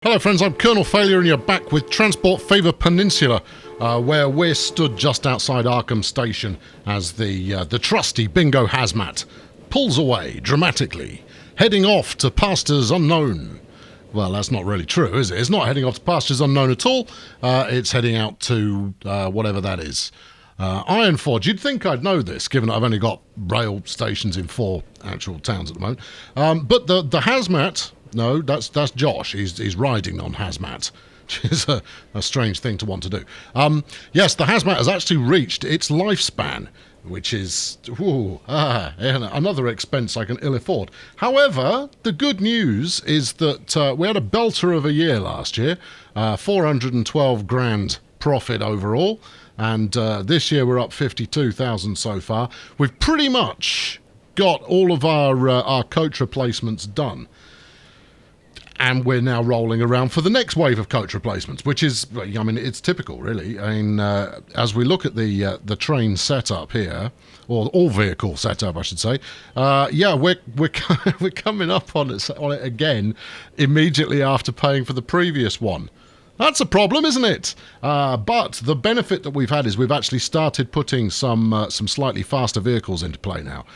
Hello friends, I'm Colonel Failure and you're back with Transport Fever Peninsula, where we're stood just outside Arkham Station as the trusty Bingo Hazmat pulls away dramatically, heading off to pastures unknown. Well, that's not really true, is it? It's not heading off to pastures unknown at all. It's heading out to whatever that is. Ironforge. You'd think I'd know this, given that I've only got rail stations in 4 actual towns at the moment. But the Hazmat... No, that's Josh. He's riding on Hazmat, which is a strange thing to want to do. Yes, the Hazmat has actually reached its lifespan, which is another expense I can ill afford. However, the good news is that we had a belter of a year last year, 412 grand profit overall, and this year we're up 52,000 so far. We've pretty much got all of our coach replacements done. And we're now rolling around for the next wave of coach replacements, which is, I mean, it's typical, really. I mean, as we look at the train setup here, or all vehicle setup, I should say, we're coming up on it again immediately after paying for the previous one. That's a problem, isn't it? But the benefit that we've had is we've actually started putting some slightly faster vehicles into play now.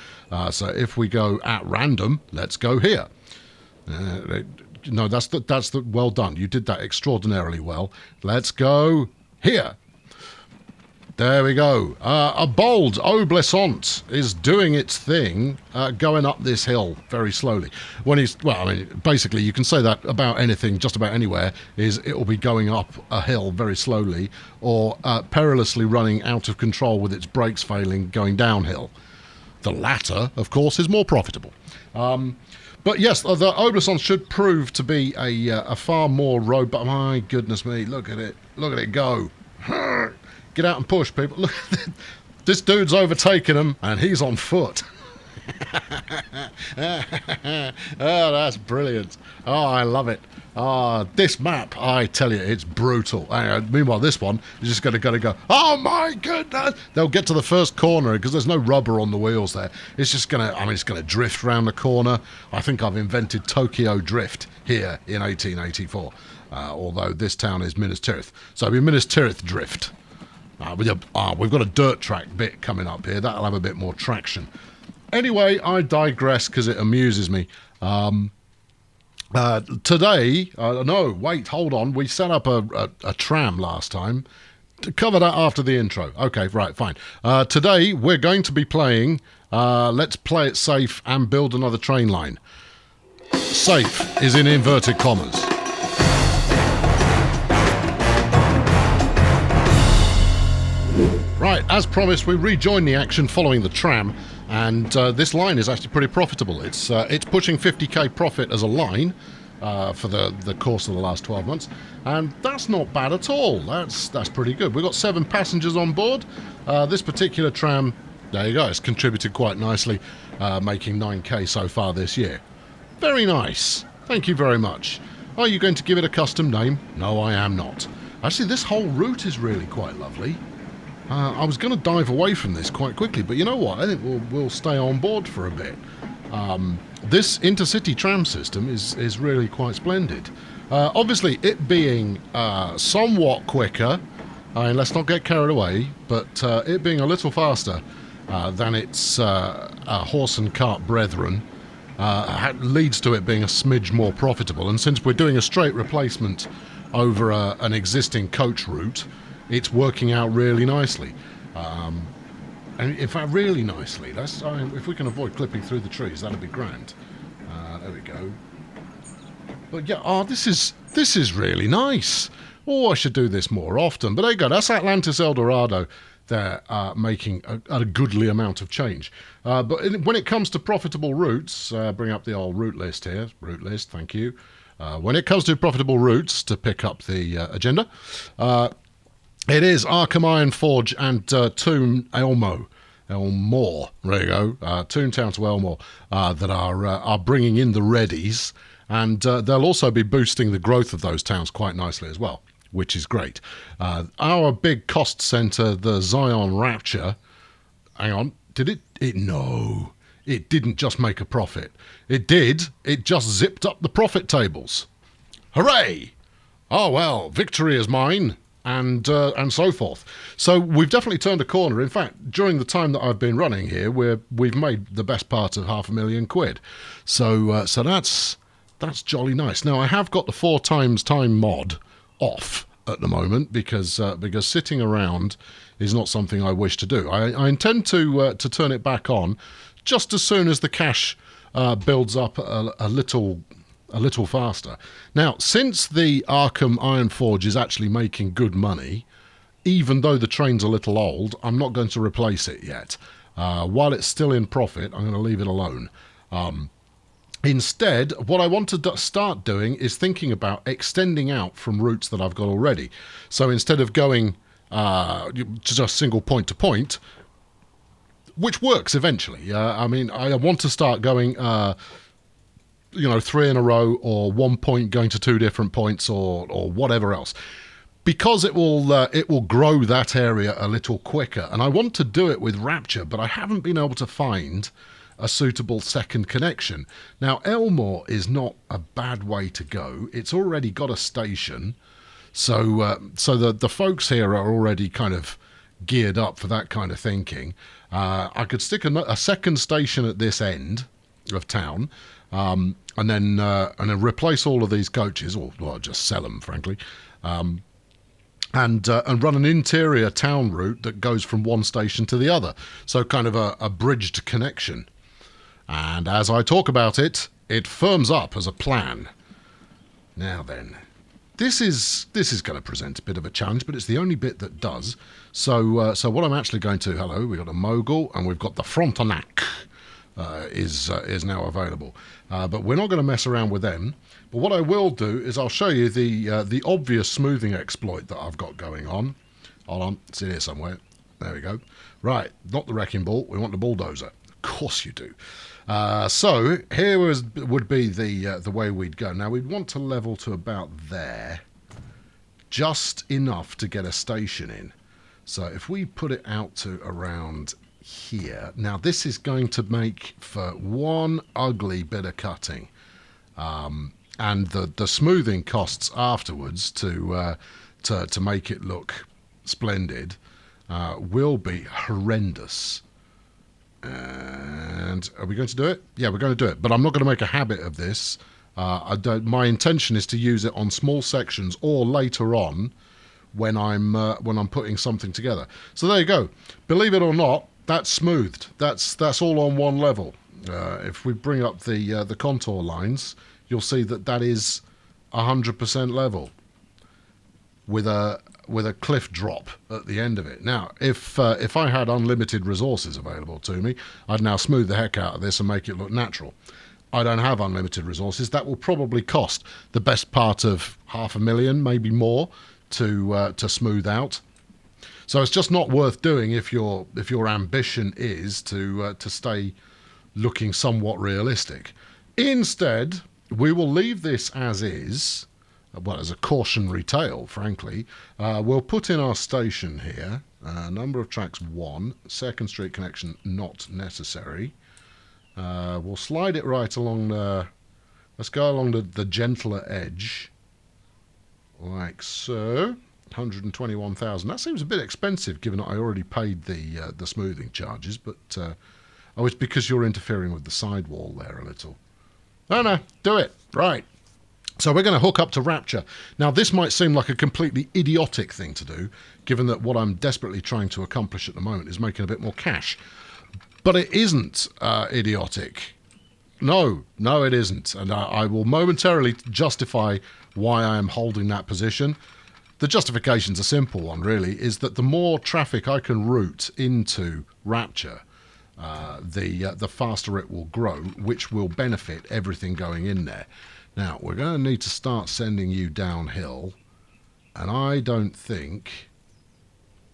So if we go at random, let's go here. No, that's the well done. You did that extraordinarily well. Let's go here. There we go. A bold Oblessant is doing its thing, going up this hill very slowly. Basically, you can say that about anything, just about anywhere, is it will be going up a hill very slowly, or perilously running out of control with its brakes failing, going downhill. The latter, of course, is more profitable. But yes, the Oblessant should prove to be a far more robust... My goodness me, look at it go. Get out and push, people. Look, this dude's overtaken him, and he's on foot. Oh, that's brilliant. Oh, I love it. This map, I tell you, it's brutal. Meanwhile, this one is just going to go, oh my goodness! They'll get to the first corner because there's no rubber on the wheels there. It's just going to, it's going to drift round the corner. I think I've invented Tokyo Drift here in 1884, although this town is Minas Tirith. So it'll be Minas Tirith Drift. We've got a dirt track bit coming up here. That'll have a bit more traction. Anyway, I digress because it amuses me. Today, hold on. We set up a tram last time. Cover that after the intro. Okay, right, fine. Today, we're going to be playing Let's Play It Safe and Build Another Train Line. Safe is in inverted commas. Right, as promised, we rejoin the action following the tram, and this line is actually pretty profitable. It's pushing 50k profit as a line for the course of the last 12 months, and that's not bad at all. That's pretty good. We've got 7 passengers on board. This particular tram, there you go, it's contributed quite nicely, making 9k so far this year. Very nice. Thank you very much. Are you going to give it a custom name? No, I am not. Actually, this whole route is really quite lovely. I was going to dive away from this quite quickly, but you know what? I think we'll stay on board for a bit. This intercity tram system is really quite splendid. Obviously, it being somewhat quicker, let's not get carried away, but it being a little faster than its horse and cart brethren leads to it being a smidge more profitable. And since we're doing a straight replacement over an existing coach route, it's working out really nicely. And in fact, really nicely. If we can avoid clipping through the trees, that'd be grand. There we go. But yeah, this is really nice. Oh, I should do this more often. But there you go. That's Atlantis Eldorado. They're making a goodly amount of change. But when it comes to profitable routes, bring up the old route list here. Route list, thank you. When it comes to profitable routes, to pick up the agenda, it is Arkham Ironforge and Toon Elmore, there you go, Toontown to Elmore, that are bringing in the readies, and they'll also be boosting the growth of those towns quite nicely as well, which is great. Our big cost centre, the Zion Rapture, hang on, did it? No, it didn't just make a profit. It did, it just zipped up the profit tables. Hooray! Oh well, victory is mine, and so forth. So we've definitely turned a corner. In fact, during the time that I've been running here, we've made the best part of £500,000. So that's jolly nice. Now I have got the 4x time mod off at the moment because sitting around is not something I wish to do. I intend to turn it back on just as soon as the cash builds up a little faster. Now, since the Arkham Iron Forge is actually making good money, even though the train's a little old, I'm not going to replace it yet. While it's still in profit, I'm going to leave it alone. Instead, what I want to start doing is thinking about extending out from routes that I've got already. So instead of going just single point to point, which works eventually. I mean, I want to start going, 3 in a row, or 1 point going to 2 different points, or whatever else, because it will grow that area a little quicker. And I want to do it with Rapture, but I haven't been able to find a suitable second connection. Now, Elmore is not a bad way to go. It's already got a station, so the folks here are already kind of geared up for that kind of thinking. I could stick a second station at this end of town, and then replace all of these coaches, or just sell them, frankly, and run an interior town route that goes from one station to the other. So kind of a bridged connection. And as I talk about it, it firms up as a plan. Now then, this is going to present a bit of a challenge, but it's the only bit that does. So what I'm actually going to... Hello, we've got a Mogul, and we've got the Frontenac is now available. But we're not going to mess around with them. But what I will do is I'll show you the obvious smoothing exploit that I've got going on. Hold on, it's in here somewhere. There we go. Right, not the wrecking ball. We want the bulldozer. Of course you do. So here would be the way we'd go. Now we'd want to level to about there, just enough to get a station in. So if we put it out to around here, now this is going to make for one ugly bit of cutting, and the smoothing costs afterwards to make it look splendid will be horrendous. And are we going to do it? Yeah, we're going to do it. But I'm not going to make a habit of this. My intention is to use it on small sections, or later on when I'm putting something together. So there you go. Believe it or not, that's smoothed. That's all on one level. If we bring up the contour lines, you'll see that is 100% level with a cliff drop at the end of it. Now, if I had unlimited resources available to me, I'd now smooth the heck out of this and make it look natural. I don't have unlimited resources. That will probably cost the best part of $500,000, maybe more, to smooth out. So it's just not worth doing if your ambition is to stay looking somewhat realistic. Instead, we will leave this as is. Well, as a cautionary tale, frankly. We'll put in our station here. Number of tracks 1. Second street connection not necessary. We'll slide it right along let's go along the gentler edge, like so. 121,000. That seems a bit expensive, given that I already paid the smoothing charges. But it's because you're interfering with the sidewall there a little. No, do it right. So we're going to hook up to Rapture. Now, this might seem like a completely idiotic thing to do, given that what I'm desperately trying to accomplish at the moment is making a bit more cash. But it isn't idiotic. No, it isn't. And I will momentarily justify why I am holding that position. The justification's a simple one, really, is that the more traffic I can route into Rapture, the faster it will grow, which will benefit everything going in there. Now, we're going to need to start sending you downhill, and I don't think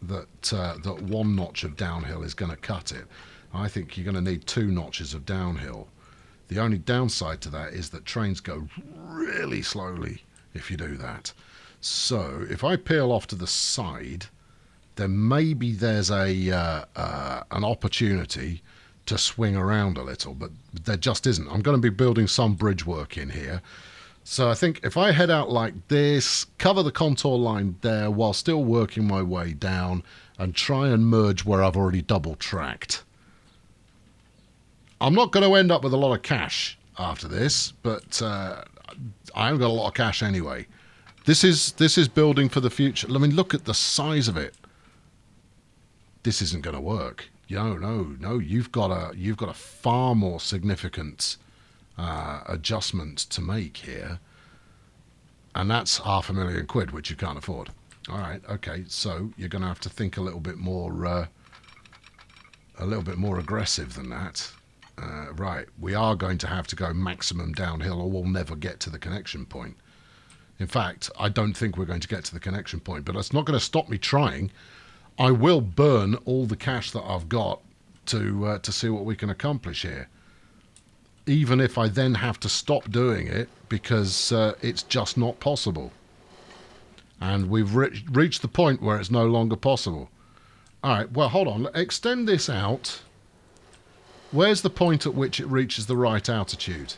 that one notch of downhill is going to cut it. I think you're going to need 2 notches of downhill. The only downside to that is that trains go really slowly if you do that. So, if I peel off to the side, then maybe there's an opportunity to swing around a little, but there just isn't. I'm going to be building some bridge work in here, So I think if I head out like this, cover the contour line there while still working my way down and try and merge where I've already double tracked. I'm not going to end up with a lot of cash after this, but I haven't got a lot of cash anyway. This is building for the future. I mean, look at the size of it. This isn't going to work. No. You've got a far more significant adjustment to make here, and that's £500,000, which you can't afford. All right, okay. So you're going to have to think a little bit more aggressive than that. Right, we are going to have to go maximum downhill, or we'll never get to the connection point. In fact, I don't think we're going to get to the connection point, but that's not going to stop me trying. I will burn all the cash that I've got to see what we can accomplish here, even if I then have to stop doing it because it's just not possible. And we've reached the point where it's no longer possible. All right, well, hold on. Extend this out. Where's the point at which it reaches the right altitude?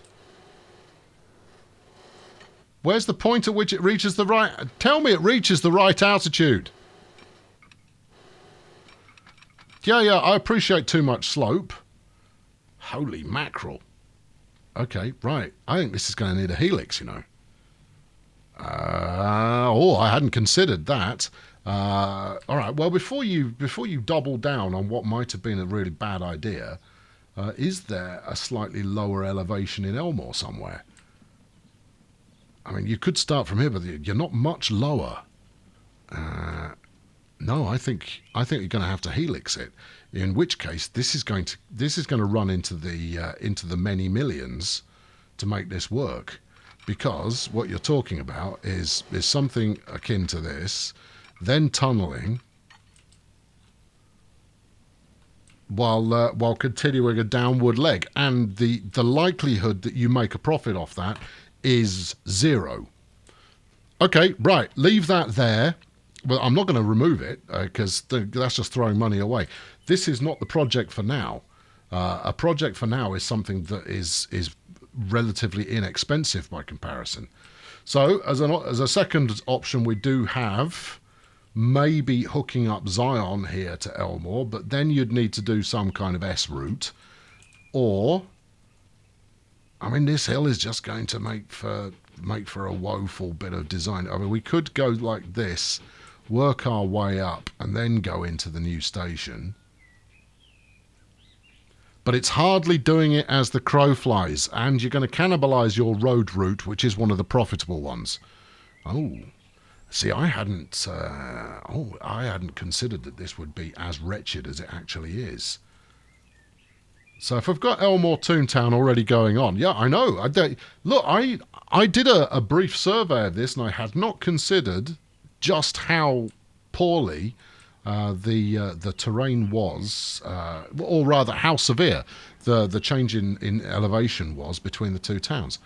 Where's the point at which it reaches the right... Tell me it reaches the right altitude. Yeah, I appreciate too much slope. Holy mackerel. Okay, right. I think this is going to need a helix, you know. I hadn't considered that. All right, well, before you double down on what might have been a really bad idea... is there a slightly lower elevation in Elmore somewhere? I mean, you could start from here, but you're not much lower. No, I think you're going to have to helix it. In which case, this is going to run into the many millions to make this work, because what you're talking about is something akin to this, then tunneling. While continuing a downward leg, and the likelihood that you make a profit off that is zero. Okay, right, leave that there. Well, I'm not going to remove it because that's just throwing money away. This is not the project for now. A project for now is something that is relatively inexpensive by comparison. So as a second option, we do have maybe hooking up Zion here to Elmore, but then you'd need to do some kind of S route. Or, I mean, this hill is just going to make for a woeful bit of design. I mean, we could go like this, work our way up, and then go into the new station. But it's hardly doing it as the crow flies, and you're going to cannibalize your road route, which is one of the profitable ones. Oh. See, I hadn't considered that this would be as wretched as it actually is. So if I've got Elmore Toontown already going on, yeah, I know. I did a brief survey of this, and I had not considered just how poorly the terrain was, or rather how severe the change in elevation was between the two towns.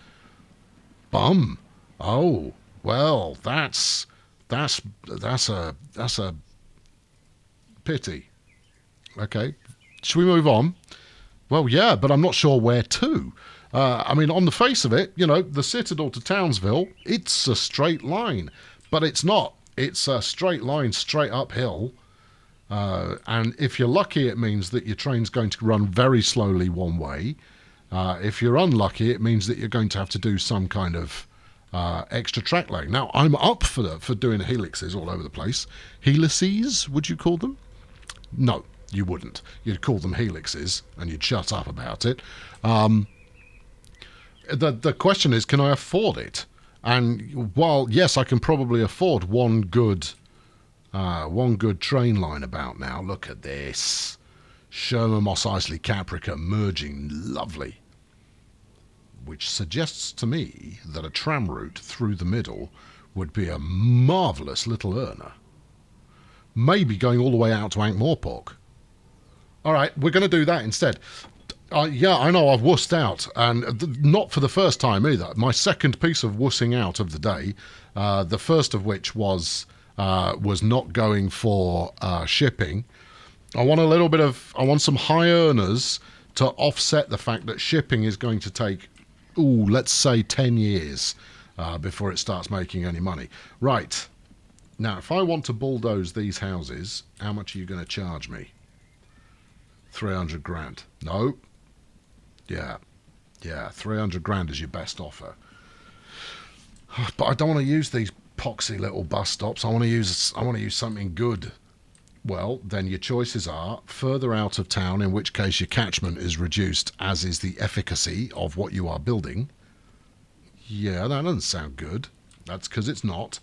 Bum. Oh, well, that's a pity. Okay, should we move on? Well, yeah, but I'm not sure where to. I mean, on the face of it, the Citadel to Townsville, it's a straight line, but it's not. It's a straight line straight uphill, and if you're lucky, it means that your train's going to run very slowly one way. If you're unlucky, it means that you're going to have to do some kind of extra track laying. Now, I'm up for doing helixes all over the place. Helices, would you call them? No, you wouldn't. You'd call them helixes, and you'd shut up about it. The question is, can I afford it? And while, yes, I can probably afford one good train line about now. Look at this. Sherman Moss Isley Caprica merging lovely. Which suggests to me that a tram route through the middle would be a marvellous little earner. Maybe going all the way out to Ankh-Morpork. All right, we're going to do that instead. Yeah, I know I've wussed out, and not for the first time either. My second piece of wussing out of the day, the first of which was not going for shipping. I want some high earners to offset the fact that shipping is going to take, let's say 10 years. before it starts making any money. Right. Now, if I want to bulldoze these houses, how much are you going to charge me? 300 grand. No. Yeah. Yeah, 300 grand is your best offer. But I don't want to use these poxy little bus stops. I want to use something good. Well, then your choices are further out of town, in which case your catchment is reduced, as is the efficacy of what you are building. Yeah, that doesn't sound good. That's because it's not.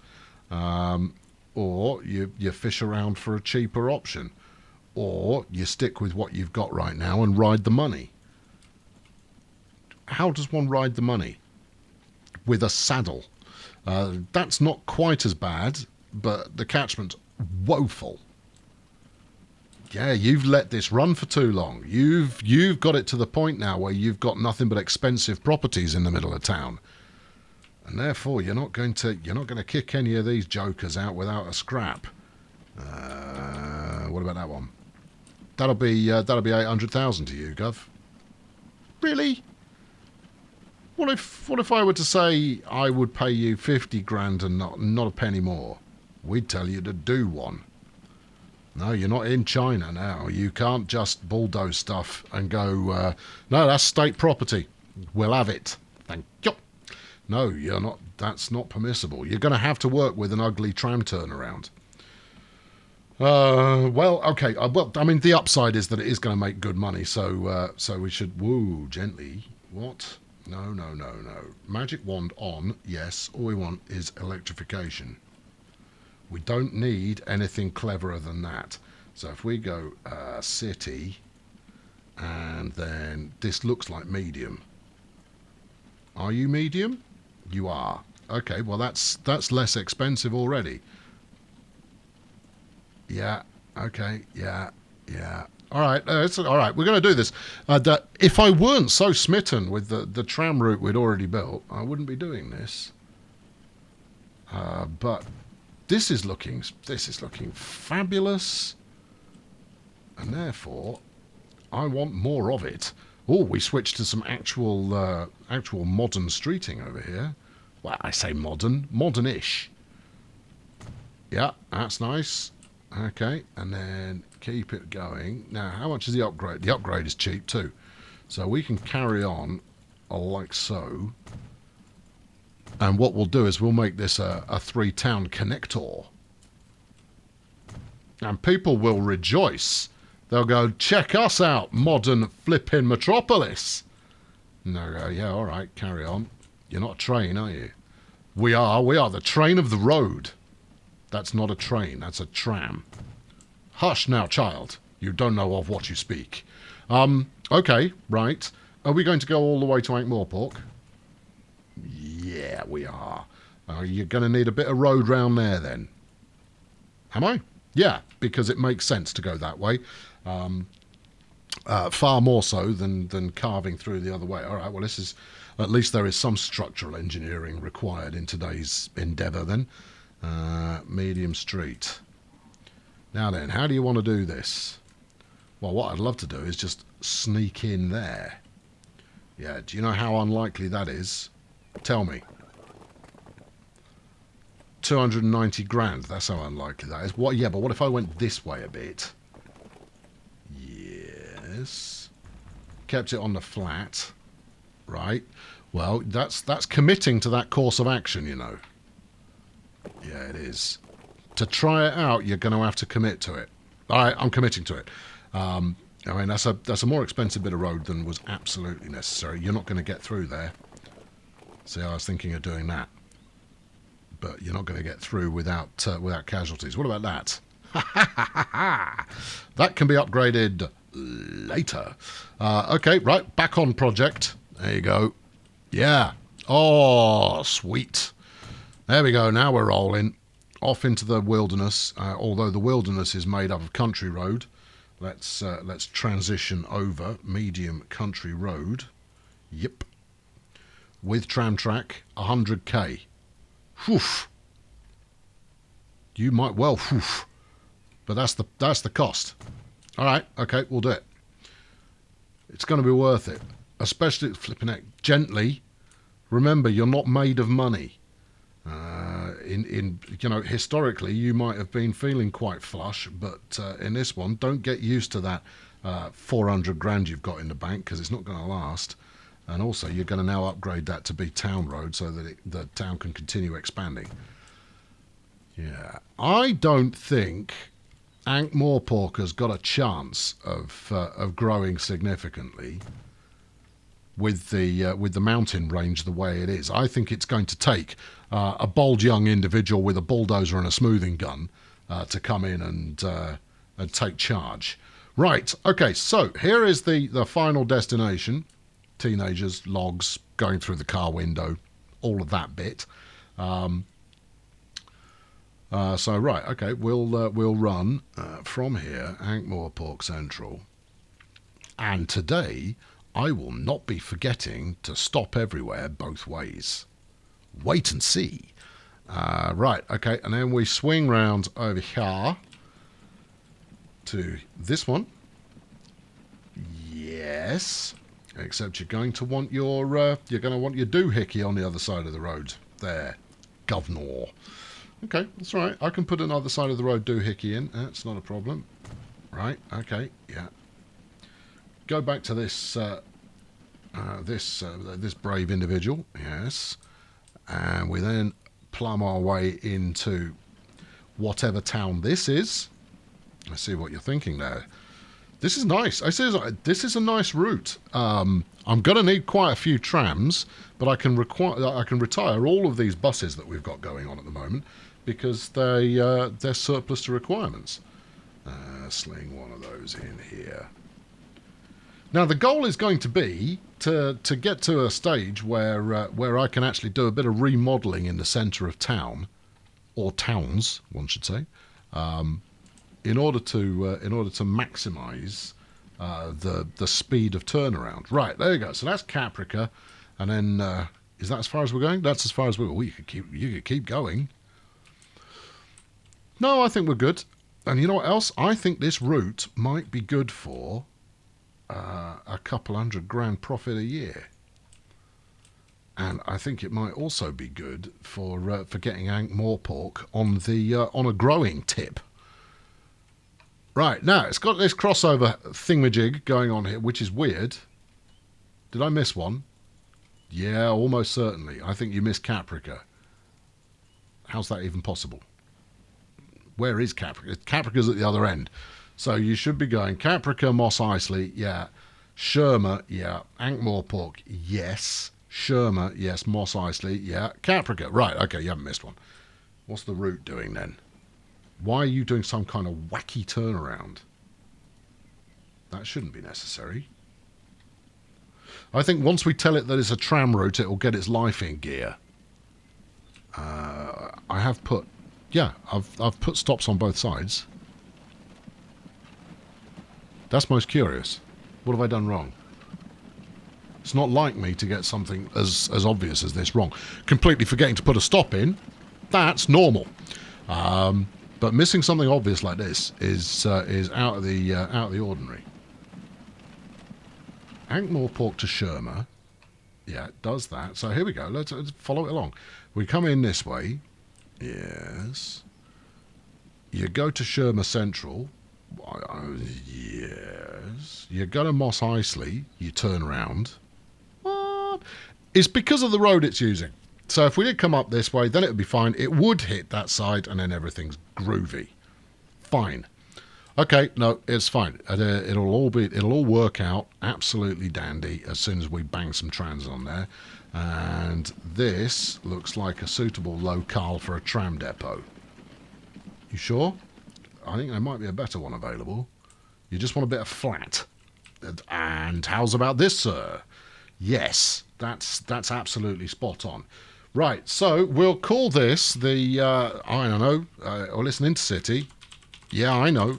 Or you fish around for a cheaper option. Or you stick with what you've got right now and ride the money. How does one ride the money? With a saddle. That's not quite as bad, but the catchment's woeful. Yeah, you've let this run for too long. You've got it to the point now where you've got nothing but expensive properties in the middle of town, and therefore you're not going to kick any of these jokers out without a scrap. What about that one? That'll be 800,000 to you, Gov. Really? What if I were to say I would pay you 50 grand and not a penny more? We'd tell you to do one. No, you're not in China now. You can't just bulldoze stuff and go, no, that's state property. We'll have it. Thank you. No, you're not. That's not permissible. You're going to have to work with an ugly tram turnaround. Well, okay. Well, I mean, the upside is that it is going to make good money. So we should, woo, gently. What? No. Magic wand on, yes. All we want is electrification. We don't need anything cleverer than that. So if we go city, and then this looks like medium. Are you medium? You are. Okay, well that's less expensive already. Yeah. Okay. Yeah. All right. It's all right. We're going to do this. If I weren't so smitten with the tram route we'd already built, I wouldn't be doing this. But this is looking fabulous, and therefore I want more of it. Oh, we switched to some actual modern streeting over here. Well, I say modern-ish. Yeah, that's nice. Okay, and then keep it going. Now, how much is the upgrade? The upgrade is cheap too, so we can carry on like so. And what we'll do is we'll make this a 3-town connector. And people will rejoice. They'll go, check us out, modern flipping metropolis. And they'll go, yeah, all right, carry on. You're not a train, are you? We are the train of the road. That's not a train, that's a tram. Hush now, child. You don't know of what you speak. Okay, right. Are we going to go all the way to Ankh-Morpork? Yeah, we are. You're going to need a bit of road round there then. Am I? Yeah, because it makes sense to go that way. Far more so than carving through the other way. All right, well, this is... At least there is some structural engineering required in today's endeavour then. Medium street. Now then, how do you want to do this? Well, what I'd love to do is just sneak in there. Yeah, do you know how unlikely that is? Tell me. 290 grand, that's how unlikely that is. What? Yeah, but what if I went this way a bit? Yes. Kept it on the flat. Right. Well, that's committing to that course of action, you know. Yeah, it is. To try it out, you're going to have to commit to it. All right, I'm committing to it. I mean, that's a more expensive bit of road than was absolutely necessary. You're not going to get through there. See, I was thinking of doing that. But you're not going to get through without casualties. What about that? That can be upgraded later. Okay, right, back on project. There you go. Yeah. Oh, sweet. There we go. Now we're rolling. Off into the wilderness. Although the wilderness is made up of country road. Let's transition over. Medium country road. Yep. With tram track, 100k. Whew. You might well, whew. But that's the cost. All right. Okay, we'll do it. It's going to be worth it. Especially flipping it gently. Remember, you're not made of money. Historically, you might have been feeling quite flush, but in this one, don't get used to that 400 grand you've got in the bank, because it's not going to last. And also, you're going to now upgrade that to be town road so that the town can continue expanding. Yeah, I don't think Ankh-Morpork has got a chance of growing significantly with the mountain range the way it is. I think it's going to take a bold young individual with a bulldozer and a smoothing gun to come in and take charge. Right, okay, so here is the final destination. Teenagers, logs, going through the car window, all of that bit. So right, okay, we'll run from here, Ankh-Morpork Central, and today I will not be forgetting to stop everywhere both ways. Wait and see. Right, okay, and then we swing round over here to this one. Yes, except you're going to want your doohickey on the other side of the road. There, governor. Okay, that's all right. I can put another side of the road doohickey in. That's not a problem. Right, okay, yeah. Go back to this this brave individual, yes, and we then plumb our way into whatever town this is. I see what you're thinking there. This is nice. This is a nice route. I'm going to need quite a few trams, but I can retire all of these buses that we've got going on at the moment because they're surplus to requirements. Sling one of those in here. Now the goal is going to be to get to a stage where I can actually do a bit of remodelling in the centre of town, or towns, one should say, in order to maximise the speed of turnaround. Right, there you go. So that's Caprica, and then is that as far as we're going? That's as far as we. Oh, you could keep going. No, I think we're good. And you know what else? I think this route might be good for a couple $100 grand profit a year, and I think it might also be good for getting Ankh-Morpork on a growing tip. Right, now it's got this crossover thingamajig going on here, which is weird. Did I miss one? Yeah, almost certainly. I think you missed Caprica. How's that even possible? Where is Caprica? Caprica's at the other end. So you should be going Caprica, Mos Eisley, yeah. Sherma, yeah. Ankh-Morpork, yes. Sherma, yes. Mos Eisley, yeah. Caprica, right, okay, you haven't missed one. What's the route doing then? Why are you doing some kind of wacky turnaround? That shouldn't be necessary. I think once we tell it that it's a tram route, it will get its life in gear. I have put... Yeah, I've put stops on both sides. That's most curious. What have I done wrong? It's not like me to get something as obvious as this wrong. Completely forgetting to put a stop in, that's normal. But missing something obvious like this is out of the ordinary. Ankh-Morpork to Sherma. Yeah, it does that. So here we go. Let's follow it along. We come in this way. Yes. You go to Sherma Central. Yes. You go to Mos Eisley. You turn around. What? It's because of the road it's using. So if we did come up this way, then it would be fine. It would hit that side, and then everything's groovy. Fine. Okay, no, it's fine. It'll all work out absolutely dandy as soon as we bang some trams on there. And this looks like a suitable locale for a tram depot. You sure? I think there might be a better one available. You just want a bit of flat. And how's about this, sir? Yes, that's absolutely spot on. Right, so we'll call this the, I don't know, or listen, Intercity. Yeah, I know.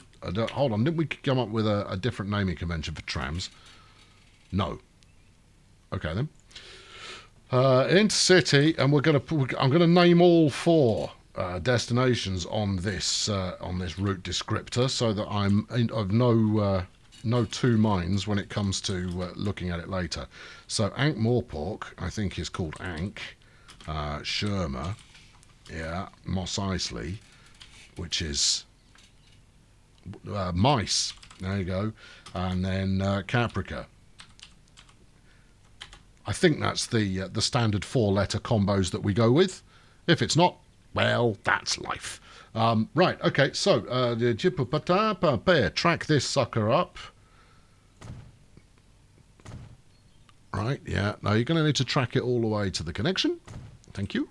Hold on, didn't we come up with a different naming convention for trams? No. Okay, then. Intercity, and I'm gonna name all four destinations on this route descriptor, so that I'm of no two minds when it comes to looking at it later. So Ankh-Morpork, I think, is called Ankh. Sherma, Yeah, Mos Eisley, which is mice. There you go. And then Caprica. I think that's the standard 4-letter combos that we go with. If it's not, well, that's life. Right, okay, so track this sucker up. Right, yeah. Now you're going to need to track it all the way to the connection. Thank you.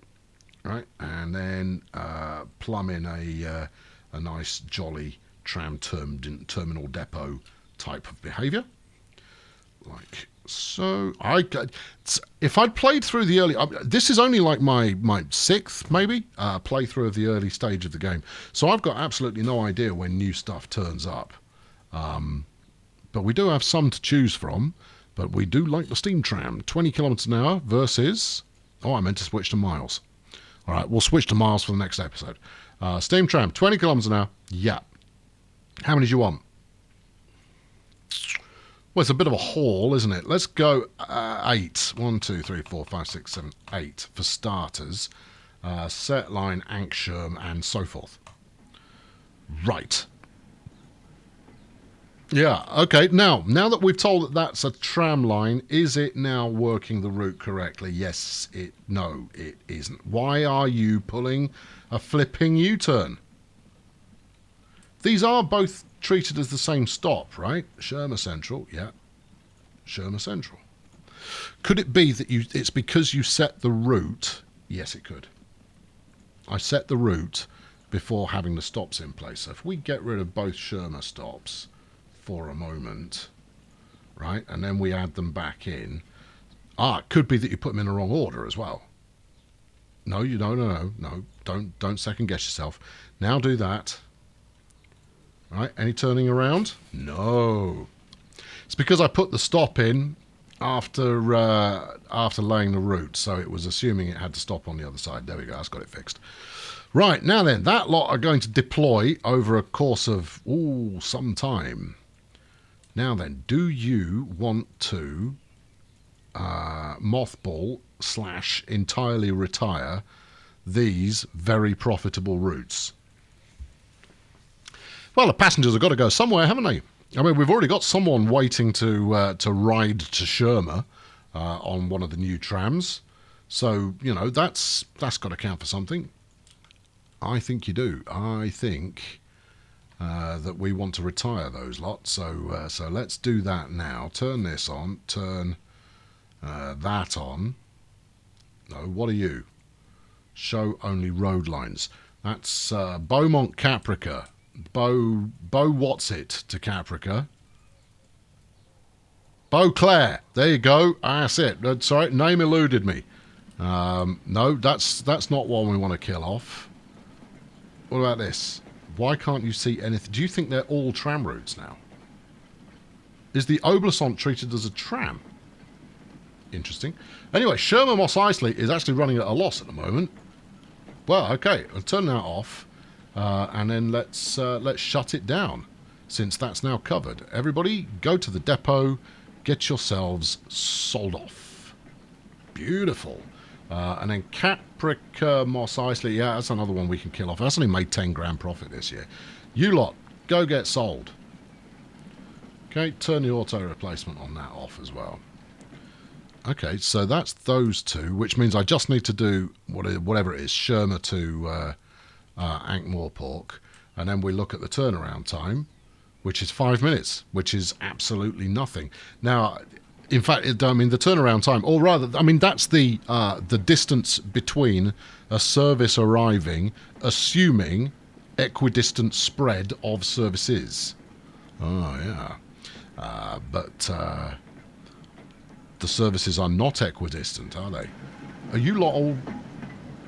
Right, and then plumb in a nice, jolly tram terminal depot type of behaviour. Like so. If I'd played through the early... this is only like my sixth, maybe, playthrough of the early stage of the game. So I've got absolutely no idea when new stuff turns up. But we do have some to choose from. But we do like the steam tram. 20 kilometres an hour versus... Oh, I meant to switch to miles. All right, we'll switch to miles for the next episode. Steam tram, 20 kilometres an hour. Yeah. How many do you want? Well, it's a bit of a haul, isn't it? Let's go 8. 1, 2, 3, 4, 5, 6, 7, 8 for starters. Set line, Anksham, and so forth. Right. Yeah, okay. Now that we've told that that's a tram line, is it now working the route correctly? Yes, no, it isn't. Why are you pulling a flipping U-turn? These are both treated as the same stop, right? Sherma Central, yeah. Sherma Central. Could it be that it's because you set the route? Yes, it could. I set the route before having the stops in place. So if we get rid of both Sherma stops for a moment, right, and then we add them back in. It could be that you put them in the wrong order as well. No, don't second guess yourself. Now do that. Right, any turning around? No. It's because I put the stop in after laying the route, so it was assuming it had to stop on the other side. There we go, that's got it fixed. Right, now then, that lot are going to deploy over a course of some time. Now then, do you want to mothball / entirely retire these very profitable routes? Well, the passengers have got to go somewhere, haven't they? I mean, we've already got someone waiting to ride to Sherma on one of the new trams. So, that's got to count for something. I think you do. I think... that we want to retire those lots, so let's do that now. Turn this on, turn that on. No, what are you? Show only road lines. That's Beaumont Caprica. Beau what's it to Caprica? Beauclair. There you go. That's it. Sorry, name eluded me. No, that's not one we want to kill off. What about this? Why can't you see anything? Do you think they're all tram routes now? Is the Oblisant treated as a tram? Interesting. Anyway, Sherma Mos Eisley is actually running at a loss at the moment. Well, okay, I'll turn that off, and then let's shut it down, since that's now covered. Everybody, go to the depot, get yourselves sold off. Beautiful. And then Caprica Mos Eisley, yeah, that's another one we can kill off. That's only made 10 grand profit this year. You lot, go get sold. Okay, turn the auto replacement on that off as well. Okay, so that's those two, which means I just need to do whatever it is, Sherma to Ankh-Morpork, and then we look at the turnaround time, which is 5 minutes, which is absolutely nothing. Now... In fact, the turnaround time, or rather, that's the distance between a service arriving, assuming equidistant spread of services. Oh, yeah. But the services are not equidistant, are they? Are you lot all...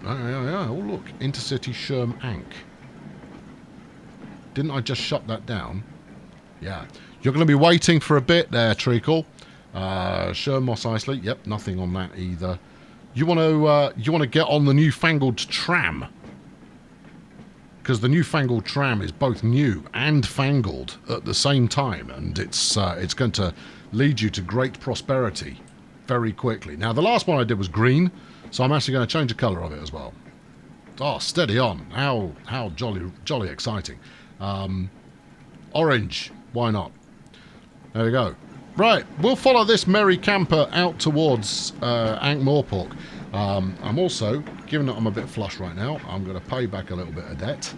Yeah. Oh, look. Intercity Sherm Ankh. Didn't I just shut that down? Yeah. You're going to be waiting for a bit there, Treacle. Sherm Mos Eisley, yep, nothing on that either. You want to get on the newfangled tram, because the newfangled tram is both new and fangled at the same time, and it's going to lead you to great prosperity very quickly. Now, the last one I did was green, so I'm actually going to change the colour of it as well. Oh, steady on. How jolly exciting. Orange. Why not? There we go. Right, we'll follow this merry camper out towards Ankh-Morpork. I'm also, given that I'm a bit flush right now, I'm going to pay back a little bit of debt.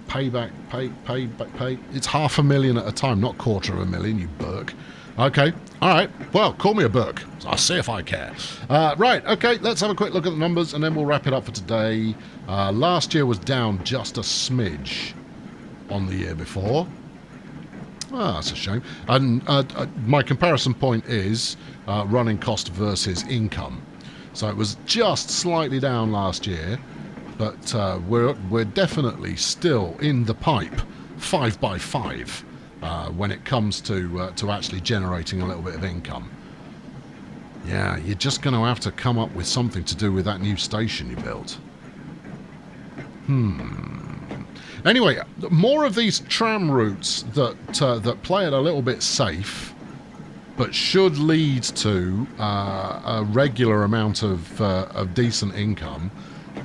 Pay. It's 500,000 at a time, not 250,000, you Burke. Okay, all right. Well, call me a Burke. I'll see if I care. Right, okay, let's have a quick look at the numbers and then we'll wrap it up for today. Last year was down just a smidge on the year before. Ah, that's a shame. And my comparison point is running cost versus income. So it was just slightly down last year, but we're definitely still in the pipe, 5 by 5, when it comes to actually generating a little bit of income. Yeah, you're just going to have to come up with something to do with that new station you built. Anyway, more of these tram routes that play it a little bit safe, but should lead to a regular amount of decent income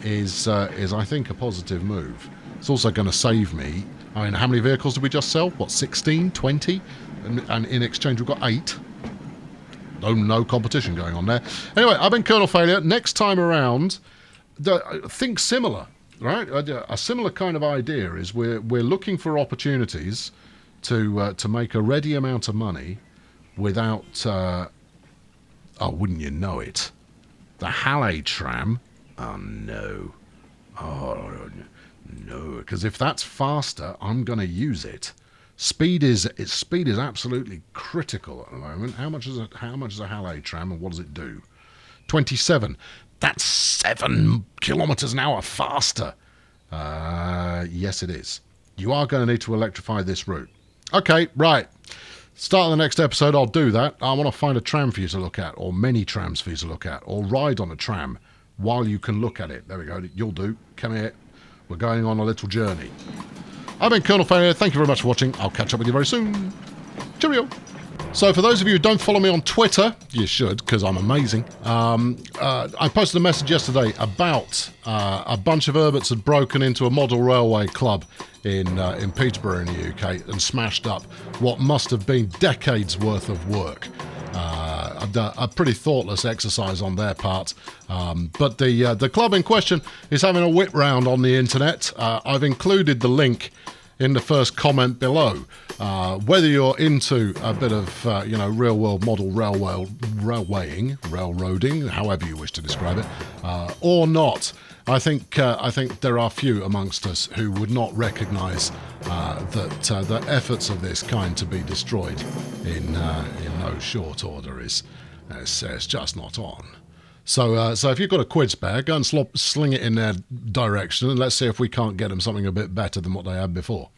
is I think a positive move. It's also going to save me. I mean, how many vehicles did we just sell? What, 16, 20? And in exchange we've got 8. No competition going on there. Anyway, I've been Colonel Failure. Next time around, think similar. Right, a similar kind of idea is we're looking for opportunities to make a ready amount of money without. Wouldn't you know it? The Halle tram. Oh no, no, because if that's faster, I'm going to use it. Speed is absolutely critical at the moment. How much is a Halle tram, and what does it do? 27. That's 7 kilometers an hour faster. Yes, it is. You are going to need to electrify this route. Okay, right. Start of the next episode, I'll do that. I want to find a tram for you to look at, or many trams for you to look at, or ride on a tram while you can look at it. There we go. You'll do. Come here. We're going on a little journey. I've been Colonel Failure. Thank you very much for watching. I'll catch up with you very soon. Cheerio. So for those of you who don't follow me on Twitter, you should, because I'm amazing. I posted a message yesterday about a bunch of Herberts had broken into a model railway club in Peterborough in the UK and smashed up what must have been decades worth of work. A pretty thoughtless exercise on their part. But the club in question is having a whip round on the internet. I've included the link in the first comment below. Whether you're into a bit of real-world model railroading, however you wish to describe it, or not, I think there are few amongst us who would not recognise that the efforts of this kind to be destroyed in no short order is just not on. So if you've got a quid spare, go and sling it in their direction, and let's see if we can't get them something a bit better than what they had before.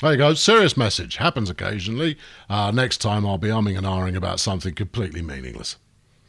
There you go. Serious message. Happens occasionally. Next time I'll be umming and ahhing about something completely meaningless.